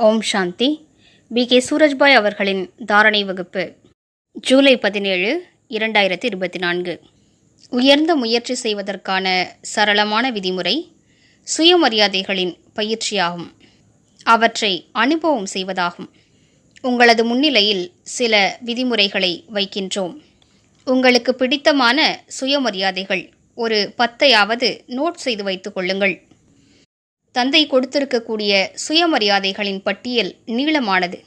ஓம் சாந்தி. B.K. Surajbhai அவர்களின் தாரணை வகுப்பு ஜூலை 17, 2024. உயர்ந்த முயற்சி செய்வதற்கான சரளமான விதிமுறை சுயமரியாதைகளின் பயிற்சியாகும். அவற்றை அனுபவம் செய்வதாகும். உங்களது முன்னிலையில் சில விதிமுறைகளை வைக்கின்றோம். உங்களுக்கு பிடித்தமான சுயமரியாதைகள் ஒரு 10ஐயாவது நோட் செய்து வைத்துக் கொள்ளுங்கள். தந்தை கொடுத்திருக்கக்கூடிய சுயமரியாதைகளின் பட்டியல் நீளமானது.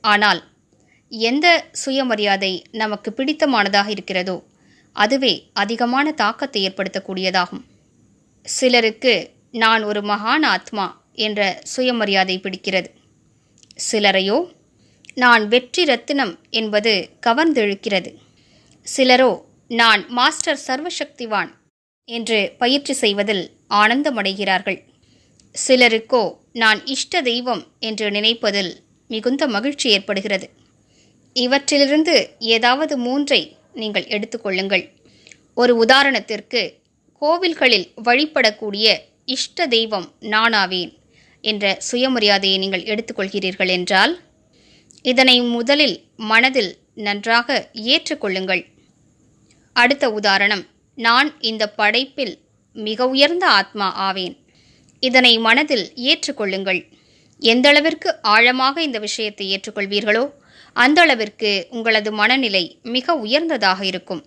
ஆனால் எந்த சுயமரியாதை நமக்கு பிடித்தமானதாக இருக்கிறதோ அதுவே அதிகமான தாக்கத்தை ஏற்படுத்தக்கூடியதாகும். சிலருக்கு நான் ஒரு மகான் ஆத்மா என்ற சுயமரியாதை பிடிக்கிறது. சிலரையோ நான் வெற்றி ரத்தினம் என்பது கவர்ந்தெழுக்கிறது. சிலரோ நான் மாஸ்டர் சர்வசக்திவான் என்று பயிற்சி செய்வதில் ஆனந்தமடைகிறார்கள். சிலருக்கோ நான் இஷ்ட தெய்வம் என்று நினைப்பதில் மிகுந்த மகிழ்ச்சி ஏற்படுகிறது. இவற்றிலிருந்து ஏதாவது 3ஐ நீங்கள் எடுத்துக்கொள்ளுங்கள். ஒரு உதாரணத்திற்கு, கோவில்களில் வழிபடக்கூடிய இஷ்ட தெய்வம் நானாவேன் என்ற சுயமரியாதையை நீங்கள் எடுத்துக்கொள்கிறீர்கள் என்றால், இதனை முதலில் மனதில் நன்றாக ஏற்றுக்கொள்ளுங்கள். அடுத்த உதாரணம், நான் இந்த படைப்பில் மிக உயர்ந்த ஆத்மா ஆவேன். இதனை மனதில் ஏற்றுக்கொள்ளுங்கள். எந்தளவிற்கு ஆழமாக இந்த விஷயத்தை ஏற்றுக்கொள்வீர்களோ அந்த அளவிற்கு உங்களது மனநிலை மிக உயர்ந்ததாக இருக்கும்.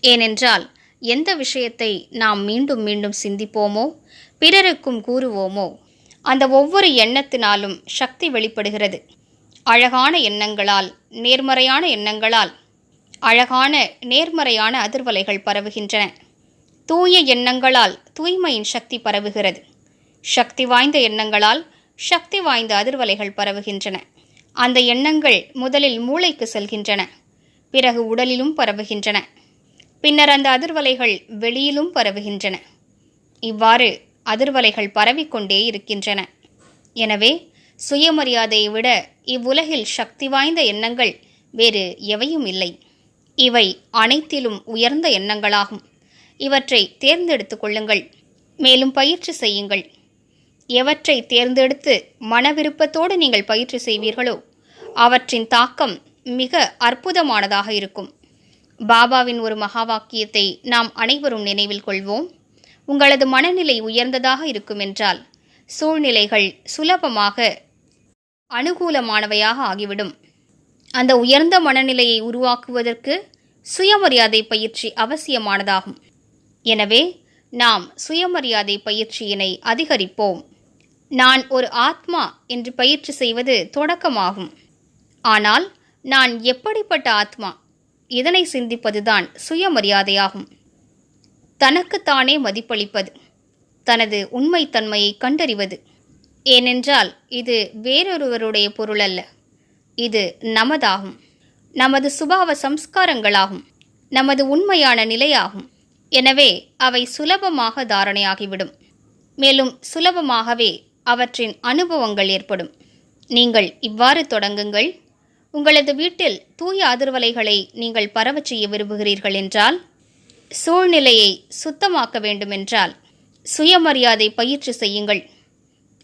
ஏனென்றால் எந்த விஷயத்தை நாம் மீண்டும் மீண்டும் சிந்திப்போமோ பிறருக்கும் கூறுவோமோ அந்த ஒவ்வொரு எண்ணத்தினாலும் சக்தி வெளிப்படுகிறது. அழகான எண்ணங்களால், நேர்மறையான எண்ணங்களால் அழகான நேர்மறையான அதிர்வலைகள் பரவுகின்றன. தூய எண்ணங்களால் தூய்மையின் சக்தி பரவுகிறது. சக்தி வாய்ந்த எண்ணங்களால் சக்தி வாய்ந்த அதிர்வலைகள் பரவுகின்றன. அந்த எண்ணங்கள் முதலில் மூளைக்கு செல்கின்றன, பிறகு உடலிலும் பரவுகின்றன, பின்னர் அந்த அதிர்வலைகள் வெளியிலும் பரவுகின்றன. இவ்வாறு அதிர்வலைகள் பரவிக்கொண்டே இருக்கின்றன. எனவே சுயமரியாதையை விட இவ்வுலகில் சக்தி வாய்ந்த எண்ணங்கள் வேறு எவையும் இல்லை. இவை அனைத்திலும் உயர்ந்த எண்ணங்களாகும். இவற்றை தேர்ந்தெடுத்து கொள்ளுங்கள். மேலும் பயிற்சி செய்யுங்கள். எவற்றை தேர்ந்தெடுத்து மன விருப்பத்தோடு நீங்கள் பயிற்சி செய்வீர்களோ அவற்றின் தாக்கம் மிக அற்புதமானதாக இருக்கும். பாபாவின் ஒரு மகா வாக்கியத்தை நாம் அனைவரும் நினைவில் கொள்வோம். உங்களது மனநிலை உயர்ந்ததாக இருக்கும் என்றால் சூழ்நிலைகள் சுலபமாக அனுகூலமானவையாக ஆகிவிடும். அந்த உயர்ந்த மனநிலையை உருவாக்குவதற்கு சுயமரியாதை பயிற்சி அவசியமானதாகும். எனவே நாம் சுயமரியாதை பயிற்சியினை அதிகரிப்போம். நான் ஒரு ஆத்மா என்று பயிற்சி செய்வது தொடக்கமாகும். ஆனால் நான் எப்படிப்பட்ட ஆத்மா, இதனை சிந்திப்பதுதான் சுயமரியாதையாகும். தனக்குத்தானே மதிப்பளிப்பது, தனது உண்மைத்தன்மையை கண்டறிவது. ஏனென்றால் இது வேறொருவருடைய பொருள் அல்ல, இது நமதாகும். நமது சுபாவ சம்ஸ்காரங்களாகும், நமது உண்மையான நிலையாகும். எனவே அவை சுலபமாக தாரணையாகிவிடும். மேலும் சுலபமாகவே அவற்றின் அனுபவங்கள் ஏற்படும். நீங்கள் இவ்வாறு தொடங்குங்கள். உங்களது வீட்டில் தூய அதிர்வலைகளை நீங்கள் பரவச் செய்ய விரும்புகிறீர்கள் என்றால், சூழ்நிலையை சுத்தமாக்க வேண்டுமென்றால் சுயமரியாதை பயிற்சி செய்யுங்கள்.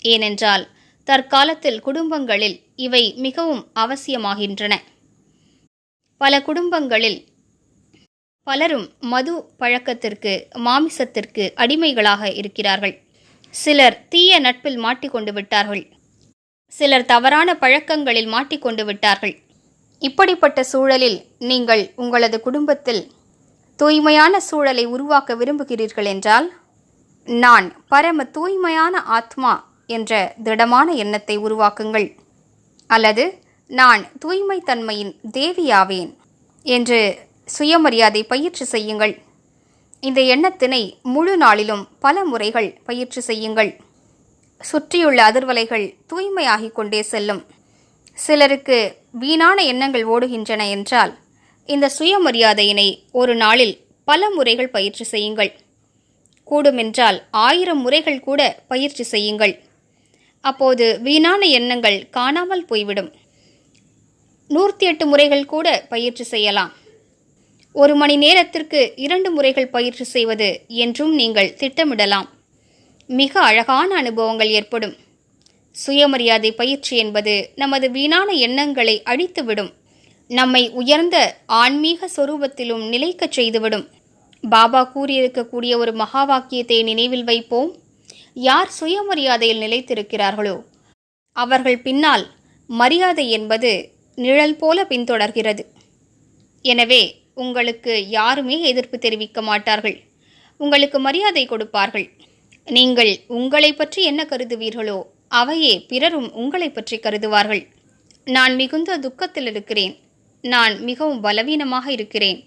ஏனென்றால் தற்காலத்தில் குடும்பங்களில் இவை மிகவும் அவசியமாகின்றன. பல குடும்பங்களில் பலரும் மது பழக்கத்திற்கு, மாமிசத்திற்கு அடிமைகளாக இருக்கிறார்கள். சிலர் தீய நட்பில் மாட்டிக்கொண்டு விட்டார்கள். சிலர் தவறான பழக்கங்களில் மாட்டிக்கொண்டு விட்டார்கள். இப்படிப்பட்ட சூழலில் நீங்கள் உங்களது குடும்பத்தில் தூய்மையான சூழலை உருவாக்க விரும்புகிறீர்கள் என்றால், நான் பரம தூய்மையான ஆத்மா என்ற திடமான எண்ணத்தை உருவாக்குங்கள். அல்லது நான் தூய்மை தன்மையின் தேவியாவேன் என்று சுயமரியாதை பயிற்சி செய்யுங்கள். இந்த எண்ணத்தினை முழு நாளிலும் பல முறைகள் பயிற்சி செய்யுங்கள். சுற்றியுள்ள அதிர்வலைகள் தூய்மையாகிக் கொண்டே செல்லும். சிலருக்கு வீணான எண்ணங்கள் ஓடுகின்றன என்றால், இந்த சுயமரியாதையினை ஒரு நாளில் பல முறைகள் பயிற்சி செய்யுங்கள். கூடுமென்றால் 1000 முறைகள் கூட பயிற்சி செய்யுங்கள். அப்போது வீணான எண்ணங்கள் காணாமல் போய்விடும். 108 முறைகள் கூட பயிற்சி செய்யலாம். 1 மணி நேரத்திற்கு 2 முறைகள் பயிற்சி செய்வது என்றும் நீங்கள் திட்டமிடலாம். மிக அழகான அனுபவங்கள் ஏற்படும். சுயமரியாதை பயிற்சி என்பது நமது வீணான எண்ணங்களை அழித்துவிடும். நம்மை உயர்ந்த ஆன்மீக சொரூபத்திலும் நிலைக்கச் செய்துவிடும். பாபா கூறியிருக்கக்கூடிய ஒரு மகா வாக்கியத்தை நினைவில் வைப்போம். யார் சுயமரியாதையில் நிலைத்திருக்கிறார்களோ அவர்கள் பின்னால் மரியாதை என்பது நிழல் போல பின்தொடர்கிறது. எனவே உங்களுக்கு யாருமே எதிர்ப்பு தெரிவிக்க மாட்டார்கள். உங்களுக்கு மரியாதை கொடுப்பார்கள். நீங்கள் உங்களை பற்றி என்ன கருதுவீர்களோ அவையே பிறரும் உங்களை பற்றி கருதுவார்கள். நான் மிகுந்த துக்கத்தில் இருக்கிறேன், நான் மிகவும் பலவீனமாக இருக்கிறேன்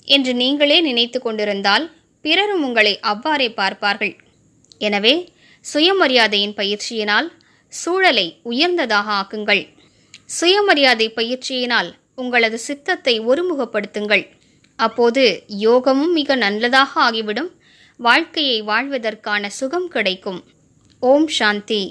என்று நீங்களே நினைத்து கொண்டிருந்தால் பிறரும் உங்களை அவ்வாறே பார்ப்பார்கள். எனவே சுயமரியாதையின் பயிற்சியினால் சூழலை உயர்ந்ததாக ஆக்குங்கள். சுயமரியாதை பயிற்சியினால் உங்களது சித்தத்தை ஒருமுகப்படுத்துங்கள். அப்போது யோகமும் மிக நல்லதாக ஆகிவிடும். வாழ்க்கையை வாழ்வதற்கான சுகம் கிடைக்கும். ஓம் சாந்தி.